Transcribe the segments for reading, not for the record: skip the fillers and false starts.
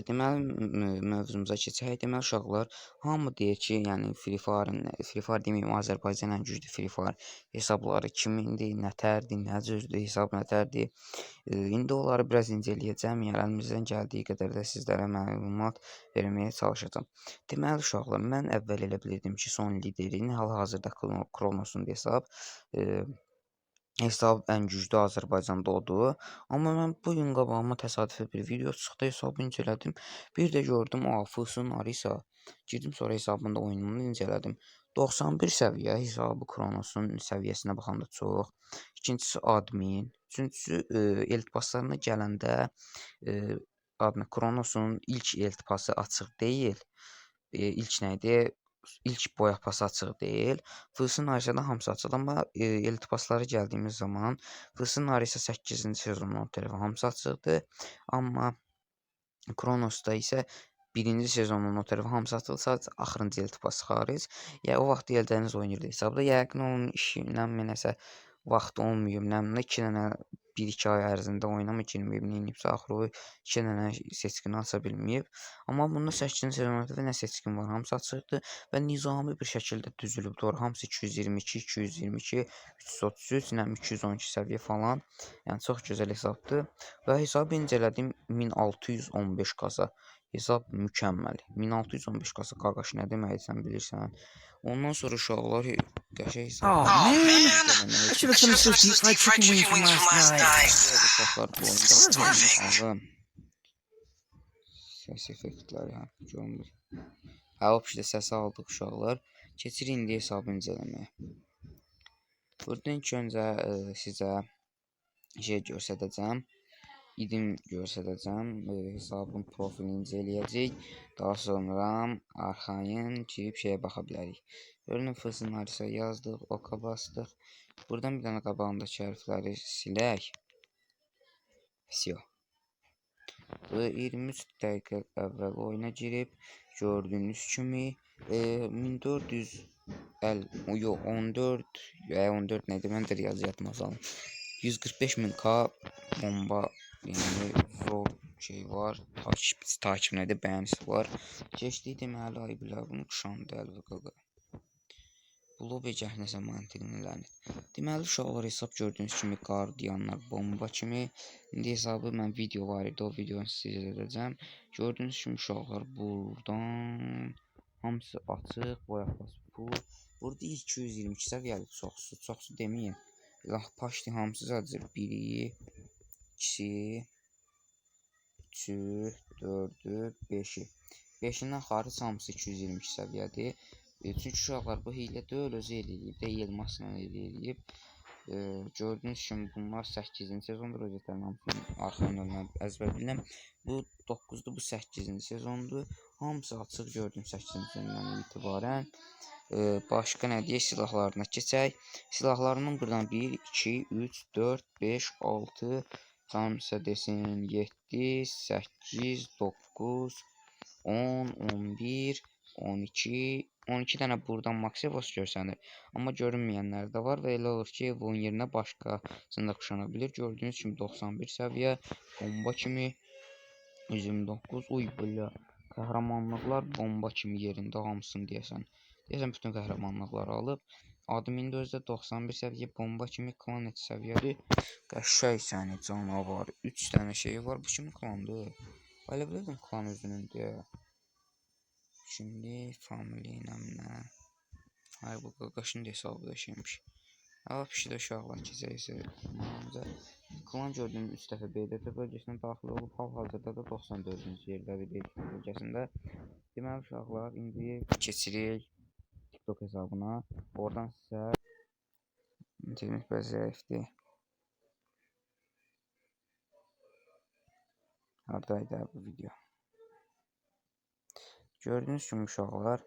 Deməli, mövzumuza keçək. Deməli, uşaqlar, hamı deyir ki, yəni Free Fire deməyim, Azərbaycanın ən güclü Free Fire hesabları kimindir, nətərdir, nə cürdür, hesab nətərdir. İndi onları biraz inceləyəcəm. Yəni, əlimizdən gəldiyi qədər də sizlərə məlumat verməyə çalışacağam. Deməli, uşaqlar, mən əvvəl elə bilirdim ki, son liderin hal-hazırda Kronosun hesab. Hesab ən güclü Azərbaycanda odur. Amma mən bu gün qabağıma təsadüfi bir video çıxdı, hesabı incələdim. Bir də gördüm, Fısun Arisa. Girdim sonra hesabında oyununu incələdim. 91 səviyyə hesabı Kronosun səviyyəsinə baxanda çox. İkincisi admin. Üçüncüsü elt paslarına gələndə Kronosun ilk elt pası açıq deyil. İlk nə idi? İlk boya pası açıq deyil. Fırsın Arisa'da hamısı açıq, amma elit pasları gəldiyimiz zaman Fırsın Arisa 8-ci sezonun o tərəfi hamısı açıqdır. Amma Kronosda isə 1-ci sezonun o tərəfi hamısı açıq, sadəcə axırıncı elit pası xaric. Yəni o vaxt Eldəniz oynayırdı hesabda. Yəqin onun işindən nəsə vaxt olmayıb, nə bilim 2 dənə 1-2 ay ərzində oynama girməyib, neyinibsə axırı o 2 dənə seçkini aça bilməyib. Amma bunda 8-ci sezonda nə seçkin var, hamısı açıqdır və nizami bir şəkildə düzülüb. Doğru, hamısı 222, 222, 333, nə 212 səviyyə falan. Yəni çox gözəl hesabdır və hesabı incələdim 1615 kasa. Hesab mükəmməl. 1615 kasa qaqaş nə deməkdir sən bilirsən. Ondan sonra uşaqlar qəşəng hesab. Oh man, I should have some deep fried chicken wings from last night. Səs effektləri görünür. Hopşda səsi aldıq uşaqlar. Keçirik indi hesabı incələməyə. Burada ilk öncə sizə göstərəcəm. İdim göstərəcəm. Hesabın profilini incələyəcək. Daha sonra arxayın girib baxa bilərik. Görünün Fırsın Arisa yazdıq, oka bastıq. Buradan bir dənə qabağındakı hərfləri silək. Всё. 23 dəqiqə əvvəl oyuna girib gördüyünüz kimi 1400 14 nədir? Mən də riyaziyyat mazalım. 145.000k bomba, yəni zor şey var. Takip nədir? Bəyənisi var. Keçdik deməli ay bilər bunu qışandı əlvə qaqa. Blobe gəhnəsə mantiqini lənət. Deməli uşaqlar hesab gördüyünüz kimi qardiyanlar bomba kimi. İndi hesabı mən video var idi, o videonu sizə edəcəm. Gördüyünüz kimi uşaqlar buradan hamısı açıq, boyaqası full. Burada 222 səviyyəli çoxsu deməyin. Paşti hamısı sadəcə 1-i, 2-si, 3-ü, 4-ü, 5-i. 5-indən xaric hamısı 222 səviyyədir. Çünki uşaqlar bu hiylə deyil, özü eləyib də elmasla eləyib. Gördüyünüz kimi bunlar 8-ci sezondur, özətlərin hamısını arxayın əzbər biləm. Bu 9-dur, bu 8-ci sezondur. Hamısı açıq gördüm 8-ci sezondan etibarən. Başqa nə deyək, silahlarına keçək. Silahlarının buradan 1, 2, 3, 4, 5, 6, tamsa desin 7, 8, 9, 10, 11, 12, 12 dənə buradan Maxivos görsənir. Amma görünməyənlər də var və elə olur ki, bunun yerinə başqasında quşana bilir. Gördüyünüz kimi 91 səviyyə, bomba kimi 129, uy belə qəhrəmanlıqlar bomba kimi yerində hamısını deyəsən. Deyəsən bütün qəhrəmanlıqları alıb. Admində özdə 91 səviyyə, bomba kimi klan et səviyyəli. Qəşəy səni canavar. 3 dənə şey var. Bu kimi klandır? Elə bilirdim klan özünün deyə. Şimdi family ilə hayır bu qaqaşın da hesabı da şeymiş. Pişi də uşaqlar keçərsə. Klan gördüyüm 3 dəfə BDT bölgəsinə daxil olub. Hal-hazırda da 94-cü yerdədir BDT bölgəsində. Deməli uşaqlar indi keçirik TikTok hesabına. Oradan sizə internet biraz zəifdir. Haradaydı bu video? Gördüyünüz kimi uşaqlar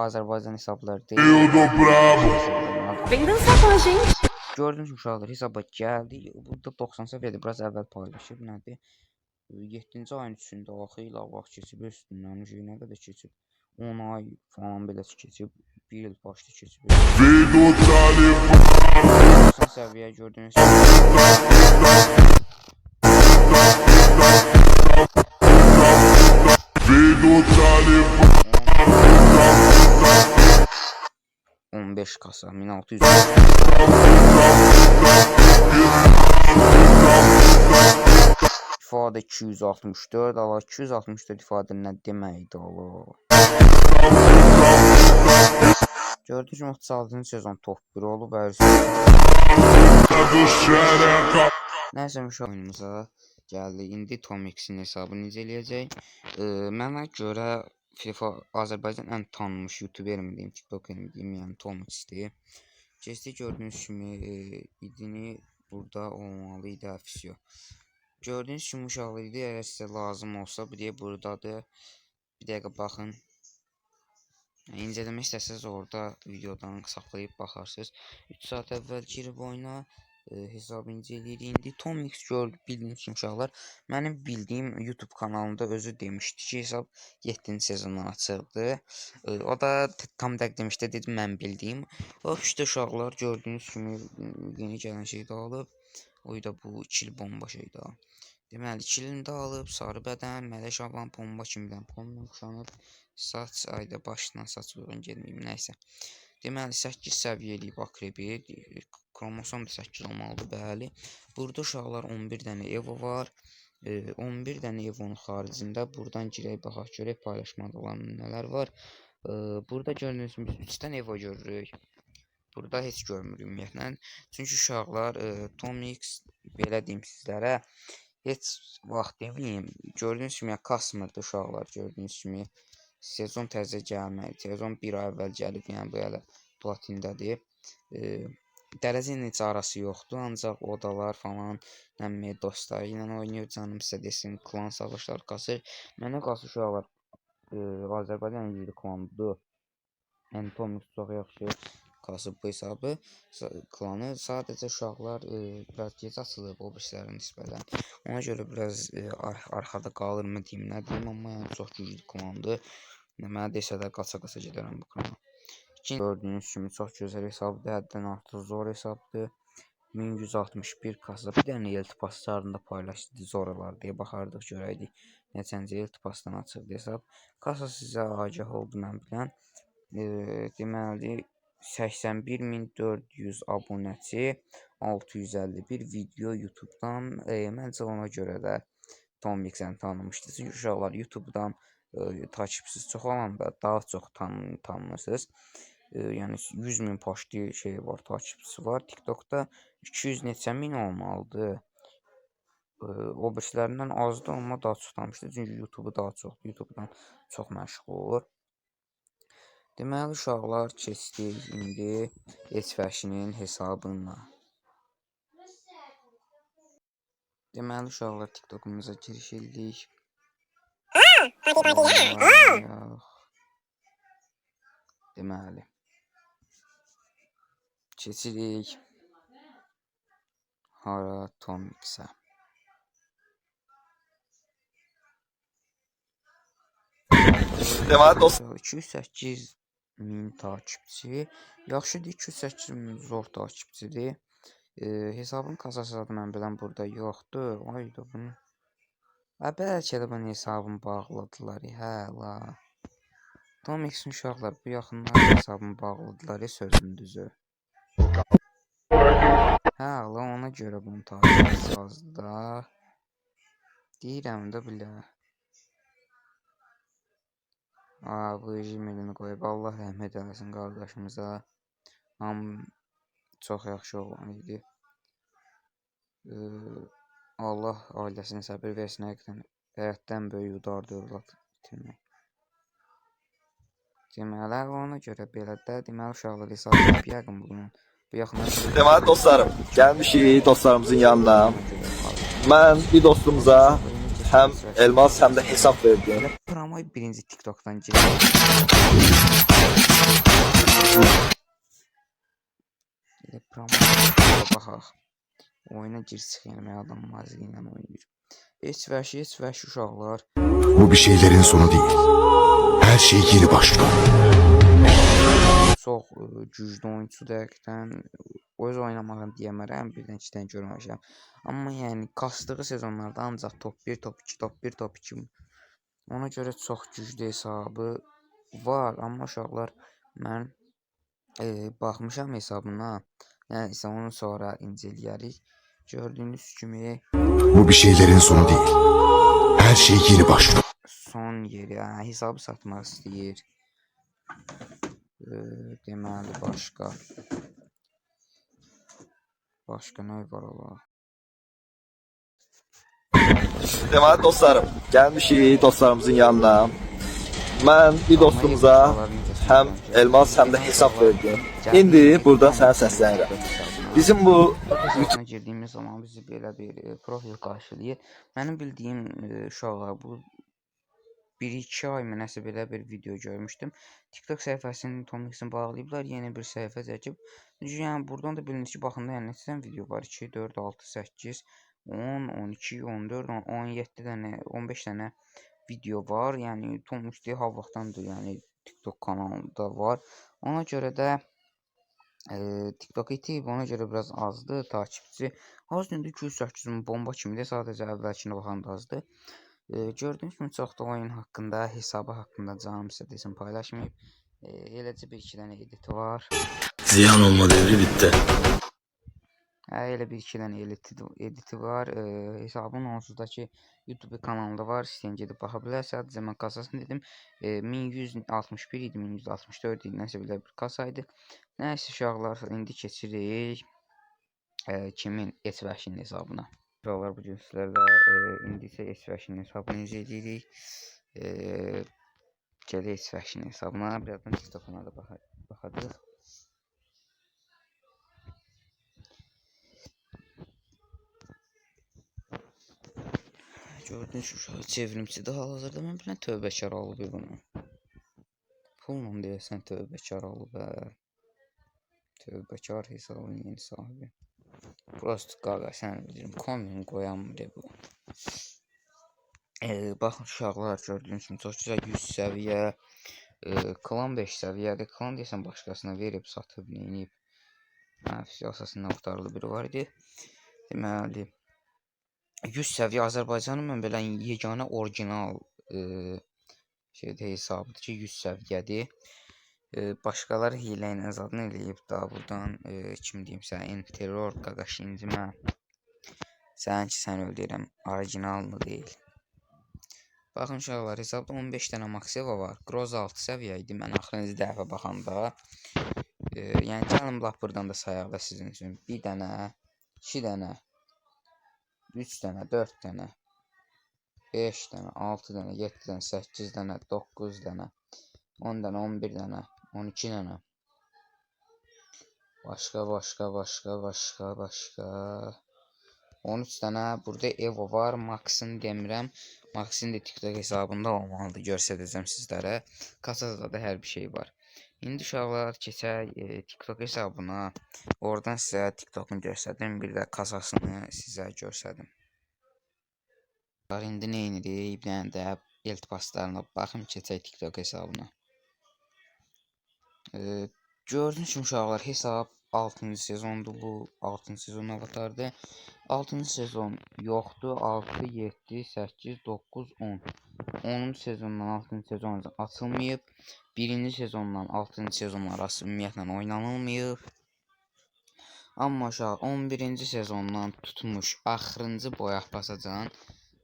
Azərbaycan hesabları deyil. Vem dançar com a gente. Gördüyünüz kimi uşaqlar hesaba gəldi. Burada 90 səviyyədə biraz əvvəl paylaşıb. Nədir? 7-ci ayın 3-də xeyli vaxt keçib üstündən. Nə qədər keçib? 10 ay falan belə keçib. bir il başlı keçib. 90 səviyyə gördüyünüz kimi. On 15 kasa 1600 ifadə 264 ala 264 ifadə nə deməkdir ala. Gördüyünüz kimi 36-cı sezon top 1 olub. Nəysə oyunumuza gəldi. İndi Tom X-in hesabını necə eləyəcək? Mənə görə FIFA Azərbaycan ən tanınmış YouTuber mi deyim, TikToker mi deyim, yəni Tom X-dir. Keçdi gördüyünüz kimi idini burada olmalı idi, afisyo. Gördüyünüz kimi uşaqlı idi, əgər sizə lazım olsa bir deyə buradadır. Bir dəqiqə baxın. İncələmək istəsəniz orada videodan saxlayıb baxarsınız. 3 saat əvvəl girib oyuna hesab incələyir. İndi Tom X gördük, bildiyiniz kimi uşaqlar. Mənim bildiyim YouTube kanalında özü demişdi ki, hesab 7-ci sezondan açıldı. O da tam dəqiq demişdi, dedim mən bildiyim. O işte uşaqlar gördüyünüz kimi yeni gələn şey də alıb. O da bu ikili bomba şey də. Deməli, ikilini də alıb, sarı bədən, mələk alan bomba kimdən pomla kuşanıb. Saç ayda başdan saç uyğun gelməyim, nəysə. Deməli 8 səviyyəli akrebi, kromosom da 8 olmalıdır, bəli. Burada uşaqlar 11 dənə Evo var. 11 dənə Evo'nun xaricində buradan girək baxaq görək paylaşmada olan nələr var. Burada gördüyünüz kimi 3 dənə Evo görürük. Burada heç görmürük ümumiyyətlə. Çünki uşaqlar Tom X belə deyim sizlərə heç vaxt deməyim. Gördüyünüz kimi kasmırdı uşaqlar, gördüyünüz kimi. Sezon təzə gəlməyi, sezon bir ay əvvəl gəlib, yəni bu hələ platindədir. Dərəcə ilə heç arası yoxdur, ancaq odalar falan, nəmməyə dostları ilə oynayır, canım sizə desin, klan savaşlar qasır. Mənə qalsa uşaqlar, Azərbaycan İngilizli klanıdır. Yəni Tom X çox yaxşı kasıb bu hesabı, klanı. Sadəcə uşaqlar biraz gec açılıb o birislərin nisbətən. Ona görə biraz arxada qalırmı deyim, nə deyim, amma yəni çox güclü klandır. Mənə desə də qaça-qaça gedərəm bu klana. Gördüyünüz kimi çox gözəl hesabdır, həddən artıq zor hesabdır. 1161 kasa, bir dənə iltipaslarında paylaşdı, zoralar deyə baxardıq, görəydik. Neçənci iltipasdan açıldı hesab. Kasa sizə agah oldu, mən bilən. Deməli, 81.400 abunəçi, 651 video YouTube'dan. Məncə ona görə də Tom X-əni tanımışdı. Çünki uşaqlar YouTube'dan takipsiz çox alanda daha çox tanınırsınız. Yəni 100.000 poştu şey var, takipçisi var. TikTok'da 200 neçə min olmalıdır. O birislərindən azdır, amma daha çox tanımışdı. Çünki YouTube'u daha çoxdur. YouTube'dan çox məşğul olur. Deməli uşaqlar keçdik indi H-Fashion'in hesabına. Deməli uşaqlar TikTok'umuza giriş edirik. Deməli keçirik hara Tom X-ə. Deməli dostlar 208.000 takipçi. Yaxşıdır, 208.000 zor takipçidir. Hesabın kasası adı mən bilən burada yoxdur. Ayda bunu. Bəlkə də bunun hesabını bağladılar. Hə la. Tom X-in uşaqlar bu yaxınlarda hesabını bağladılar, sözün düzü. Hə la, ona görə bunu takipçisi azdı da. Deyirəm də bilə. Bu Jimelini qoyub, Allah rəhmət eləsin qardaşımıza. Çox yaxşı olan idi. Allah ailəsinə səbir versin, həyatdan böyük udardı övlad itirmək. Deməli, ona görə belə də, deməli uşaqlar hesab edib yəqin bunun. Bu yaxınlarda... Deməli dostlarım, gəlmişik dostlarımızın yanına. Mən bir dostumuza həm elmas, həm də hesab verdim. Promoy birinci TikTok'dan girdim. Promoya baxaq. Oyuna gir çıxayım, adam mazili ilə oynayır. Heç vəş uşaqlar. Bu bir şeylerin sonu değil. Her şey yeni başlıyor. çox güclü oyunçudur həqiqətən. Öz oynamağını deyəmərəm, birdən ikdən görməmişəm. Amma yəni kastığı sezonlarda ancaq top 1, top 2, top 1, top 2. Ona görə çox güclü hesabı var, amma uşaqlar mən baxmışam hesabına. Yəni isə onu sonra inceləyərik. Gördüyünüz kimi Bu bir şeylerin sonu değil. Her şey yeni başlıyor. son yeri, hesabı satmaq istəyir. Deməli başqa nə var ola? Deməli dostlarım, gəlmişik dostlarımızın yanına. Mən bir dostumuza həm elmas, həm də hesab verdim. İndi burada sənə səslənirəm. Bizim bu Hesabına girdiyimiz zaman bizi belə bir profil qarşılayır. Mənim bildiyim uşaqlar bu 1-2 ay mı nəsə belə bir video görmüşdüm. TikTok səhifəsini Tomixin bağlayıblar, yeni bir səhifə çəkib. Yəni buradan da biliniz ki, baxın da yəni neçədən video var? 2, 4, 6, 8, 10, 12, 14, 17 dənə, 15 dənə video var. Yəni Tomix deyə ha vaxtdandır, yəni TikTok kanalında var. Ona görə də TikTok itib, ona görə biraz azdır takipçi. Az gündə 208 bomba kimidir, sadəcə əvvəlkinə baxanda azdır. Gördüyünüz kimi çox da oyun haqqında, hesabı haqqında canım sizə desin paylaşmayıb. Eləcə bir-iki dənə editi var. Ziyan olma devri bitti. Elə bir-iki dənə editi var. Hesabın onsuz-dakı YouTube kanalında var. İstəyən gedib baxa bilər. Sadəcə mən kasasını dedim. 1161 idi, 1164 idi. Nəsə belə bir kasaydı. Nəysə uşaqlar, indi keçirik kimin Esvəşin hesabına. Uşaqlar, bugün sizlərlə indi isə Esvəşin hesabını necə edirik. Gələk Esvəşin hesabına. Birazdan TikTokuna da baxacağıq. Gördüyünüz uşaq çevrimçidir hal-hazırda. Mən bilən tövbəkar olub bunu. Pulla deyəsən tövbəkar olub. Tövbəkar hesabın yeni sahibi. Prosto qaqa sən bilirəm. Komin qoyanmır bu. Baxın uşaqlar, gördüyünüz kimi çox güzel 100 səviyyə. Klan 5 səviyyədir. Klan deyəsən başqasına verib, satıb, neyinib. Əsasından qurtarılı biri var idi. Deməli 100 səviyyə Azərbaycanın mən belə yeganə orijinal hesabıdır ki 100 səviyyədir. Başqaları hilə ilə zadını eləyib da buradan kim deyim sən terror qaqaşincimə sən öldürəm orijinal mı deyil. Baxın uşaqlar, hesabda 15 dənə maksiva var. Groz 6 səviyyə idi mən axırıncı dəfə baxanda. Yəni gəlin lap buradan da sayaq da sizin üçün. 1 dənə, 2 dənə, 3 dənə, 4 dənə, 5 dənə, 6 dənə, 7 dənə, 8 dənə, 9 dənə, 10 dənə, 11 dənə, 12 dənə. Başqa. 13 dənə. Burada Evo var. Max'ın demirəm. Max'ın da TikTok hesabında olmalıdır. Göstərəcəm sizlərə. Kasada da hər bir şey var. İndi uşaqlar keçək TikTok hesabına. Oradan sizə TikTok'un göstərdim. Bir də kasasını sizə göstərdim. İndi nə edirik? Bir dənə də iltipaslarına baxın, keçək TikTok hesabına. Gördüyünüz kimi uşaqlar, hesab 6-cı sezondur bu. 6-cı sezon avatardır. 6-cı sezon yoxdur. 6, 7, 8, 9, 10. 10-cu sezondan 6-cı sezon açılmayıb. 1-ci sezondan 6-cı sezon arası ümumiyyətlə oynanılmayıb. Amma uşaq 11-ci sezondan tutmuş axırıncı boyaq basacan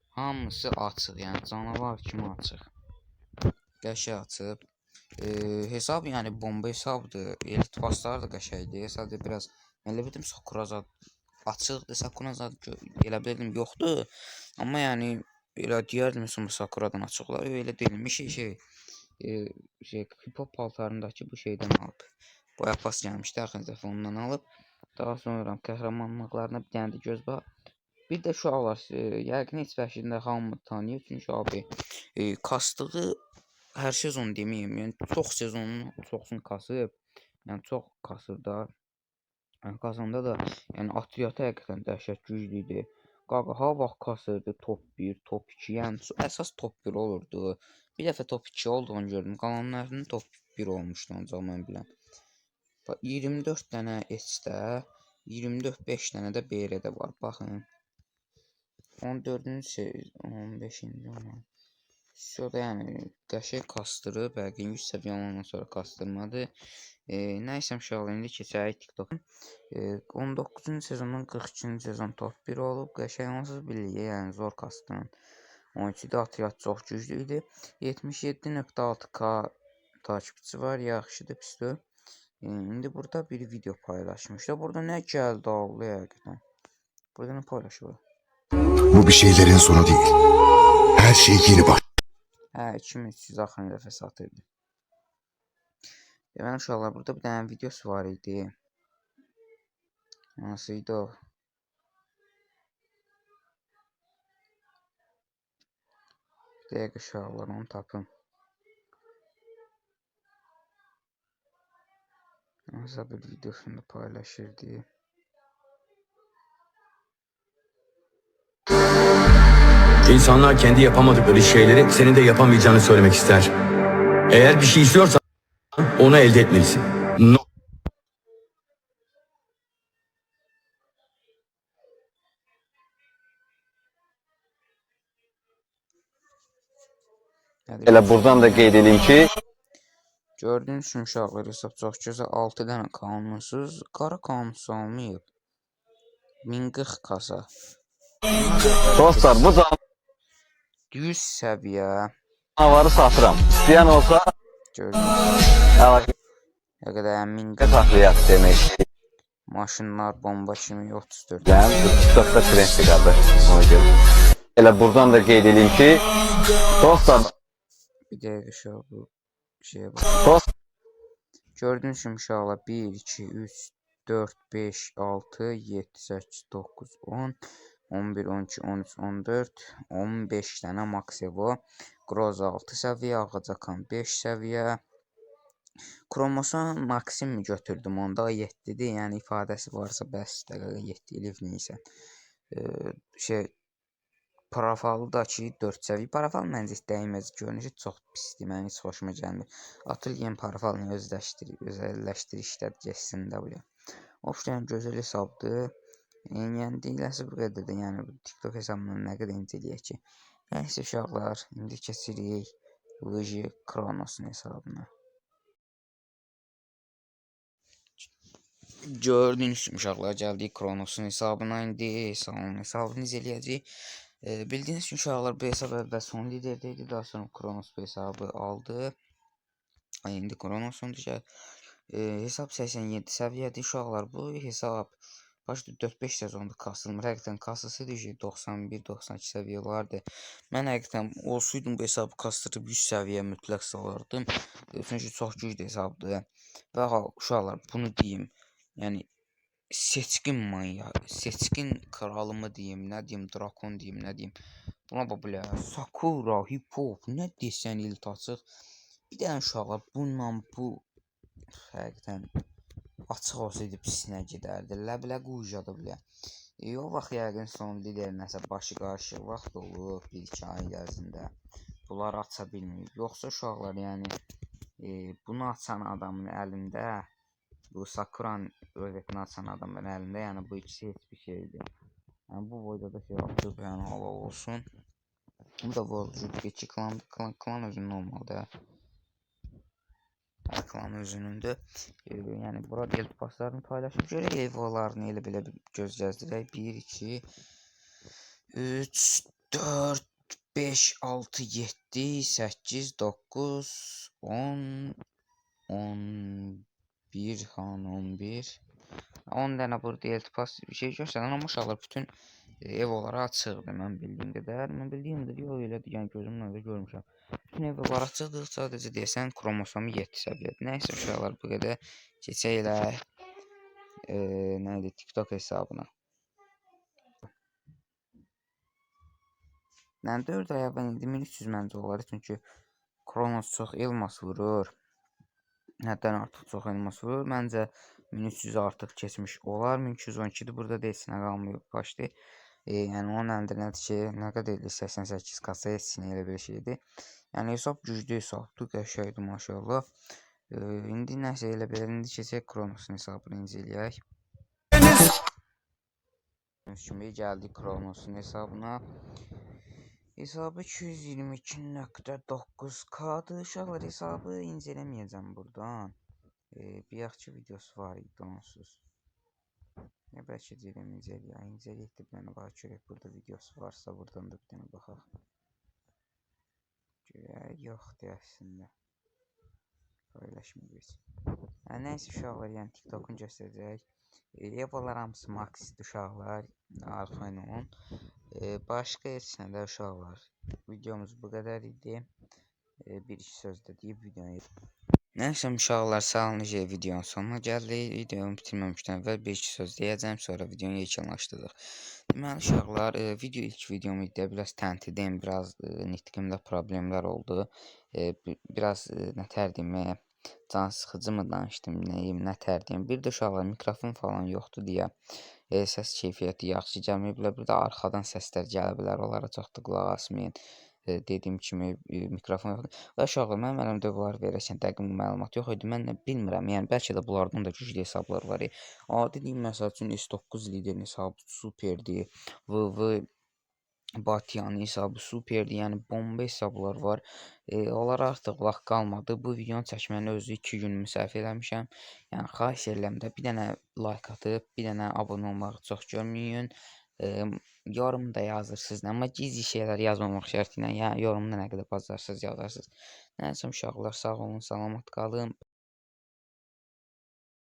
hamısı açıq. Yəni canavar kimi açıq. Qəşəng açıb. Hesab yəni bomba hesabdır. İltipaslar da qəşəngdir. Sadəcə biraz elə bildim Sakurazad açıqdır. Sakurazad elə bildim yoxdur. Amma yəni elə deyərdim Sakuradan açıqlar. Elə deyilmiş hip-hop paltarındakı bu şeydən alıb. Boya pas gəlmişdi axırıncı dəfə ondan alıb. Daha sonra qəhrəmanlıqlarına bir dənə də göz bax. Bir də uşaqlar yəqin heç vəhşində hamı tanıyır. Çünki abi kastığı hər sezon deməyim, yəni çox sezonun çoxsunu kasıb. Yəni çox kasır da. Yəni kazanda da yəni atriyyatı həqiqətən dəhşət güclüydü. Qaqa ha vaxt kasırdı top 1, top 2, yəni əsas top 1 olurdu. Bir dəfə top 2 olduğunu gördüm. Qalanlarının top 1 olmuşdu ancaq mən biləm. Bax 24 dənə H-də, 24 5 dənə də B-də var. Baxın. 14-cü 15-ci olan. Şurada yəni qəşəng kastırıb, bəlkə 100 səviyyə olandan sonra kastırmadı. Nəysə uşaqlar, indi keçək TikTok. 19-cu sezondan 42-ci sezon top 1 olub. Qəşəng onsuz biliyə, yəni zor kastın. 12-də atıyat çox güclü idi. 77.6K takipçisi var, yaxşıdır, pisdir. İndi burada bir video paylaşmışlar. Burada nə gəldi ağlı həqiqətən. Burada nə paylaşıyor? Bu bir şeylerin sonu değil. Her şey yeni baş. Hə, 2300 axırıncı dəfə satırdı. Deməli uşaqlar, burada bir dənə videosu var idi. Nasıl idi o? Bir dəqiqə uşaqlar, onu tapın. Nasıl bir videosunu paylaşırdı. İnsanlar kendi yapamadıkları şeyleri senin de yapamayacağını söylemek ister. Eğer bir şey istiyorsan onu elde etmelisin. Elə buradan da qeyd edeyim ki, Gördüyünüz kimi uşaqlar, hesab çox gözəl 6 dənə qanunsuz, qara qanunsuz almayıb. 1040 kasa. dostlar, bu 100 səviyyə. canavarı satıram. İstəyən olsa, Gördüyünüz nə qədər əlaqə 1040 taxliyat demək maşınlar, bomba kimi 34. istəyirəm. TikTokda trenddir qardaş, ona görə. Elə buradan da qeyd edeyim ki, dostlar, Bir dəqiqə uşaq bu şeyə bax. dost, Gördüyünüz kimi uşaqlar 1, 2, 3, 4, 5, 6, 7, 8, 9, 10, 11, 12, 13, 14, 15 dənə Maxevo. Groza 6 səviyyə, Ağacakan 5 səviyyə. Kromoson Maxim götürdüm, onda 7-dir, yəni ifadəsi varsa bəs dəqiqə 7 elif neysə. Parafaldakı 4 səviyyə. Parafal məncə dəyməz, görünüşü çox pisdir, mən heç xoşuma gəlmir. Atılgən parafalını özəlləşdirişlər geçsin də buraya. Obşən gözəl hesabdır. Yəni deyiləsi bu qədər də, yəni bu TikTok hesabından nə qədər inceləyək ki. Nəysə uşaqlar, indi keçirik Luigi Kronosun hesabına. Gördüyünüz kimi uşaqlar, gəldik Kronosun hesabına, indi hesabını izləyəcəyik. Bildiyiniz kimi uşaqlar, bu hesab əvvəl son liderdeydi, daha sonra Kronos bu hesabı aldı. İndi Kronosun düşər. Hesab 87 səviyyədir uşaqlar, bu hesab başda 4-5 sezonda kasılmır, həqiqətən kasısı düşür 91-92 səviyyə olardı. Mən həqiqətən olsaydım bu hesabı kastırıb 100 səviyyə mütləq salardım. Çünki çox güclü hesabdır. Və uşaqlar, bunu deyim, yəni seçkin manyak, seçkin kralımı deyim, nə deyim, drakon deyim, nə deyim. Buna bax bilə, Sakura, Hip Hop, nə desən il açıq. Bir dənə uşaqlar, bununla bu həqiqətən açıq olsaydı pisinə gedərdi. Ləbilə qujadı bilə. O vaxt yəqin son lider nəsə başı qarşı vaxt olub, 1-2 ay ərzində. Bunlar aça bilməyib. Yoxsa uşaqlar, yəni bunu açan adamın əlində, bu Sakuran öyrətini açan adamın əlində, yəni bu ikisi heç bir şeydir. Yəni bu boyda da şey atıb, yəni hava olsun. Bu da World 2 klan özünün olmalıdır. Klan özünündür. Yəni bura gelib paslarını paylaşıb görək, evalarını elə belə göz gəzdirək. 1, 2, 3, 4, 5, 6, 7, 8, 9, 10, 11, 11. 10 dənə burada eltipas bir şey göstərən, amma uşaqlar bütün evaları açıqdır mən bildiyim qədər. Mən bildiyim qədər yox elədir, yəni gözümlə də görmüşəm. Bütün evalar açıqdır, sadəcə deyəsən kromosomu 7 səviyyədir. Nəysə uşaqlar, bu qədər keçək elə nə idi, TikTok hesabına. Yəni 4 ay əvvəl indi 1300 məncə olar, çünki Kronos çox elmas vurur. Həddən artıq çox elmas vurur. Məncə 1300 artıq keçmiş olar. 1212-dir, burada deyisinə qalmayıb başlayır. Yəni onun əlində nədir ki, nə qədər edir, 88 kasa etsin, elə bir şeydir. Yəni hesab güclü hesabdır, qəşəkdir maşallah. İndi nəsə elə belə indi keçək Kronosun hesabını inceləyək. Kimi gəldik Kronosun hesabına. Hesabı 222.9K'dır. Uşaqlar hesabı incələməyəcəm buradan. Bir yaxçı videosu var idi onsuz. Ne bəlkə deyirəm incələyək də bir dənə bax görək burada videosu varsa buradan da bir dənə baxaq. Görək yoxdur əslində. Paylaşmıyor biz. Nəysə uşaqlar yəni TikTok'un göstərəcək. Evalar hamısı maksdir uşaqlar. Arxayın olun. Başqa heç nə də uşaqlar. Videomuz bu qədər idi. Bir-iki sözdə deyib videoyu. Nəysə uşaqlar sağolun videonun sonuna gəldik. Videomu bitirməmişdən əvvəl bir-iki söz deyəcəm, sonra videonu yekunlaşdırırıq. Deməli uşaqlar, video ilk videom idi. Biraz təntidim, biraz nitqimdə problemlər oldu. Biraz nətər deyim, can sıxıcı mı danışdım, nəyim, nətər deyim. Bir də uşaqlar mikrofon falan yoxdur deyə səs keyfiyyəti yaxşı gəlmir. Bir də arxadan səslər gələ bilər, onlara çox da qulaq asmayın. Dediyim kimi mikrofon yoxdur. Və uşaqlar mənim əlimdə bunlar verəsən dəqiq məlumat yox idi. Mən bilmirəm, yəni bəlkə də bunlardan da güclü hesablar var. Dediyim məsəl üçün S9 liderin hesabı superdir. VV Batiyanın hesabı superdir. Yəni bomba hesablar var. Onlara artıq vaxt qalmadı. Bu videonu çəkməyin özü 2 günümü sərf eləmişəm. Yəni xahiş edirəm də bir dənə like atıb, bir dənə abunə olmağı çox görməyin. Yorum da yazırsınız, amma gizli şeylər yazmamaq şərti ilə, yəni yorumda nə qədər bacarsınız yazarsınız. Nəysə uşaqlar sağ olun, salamat qalın.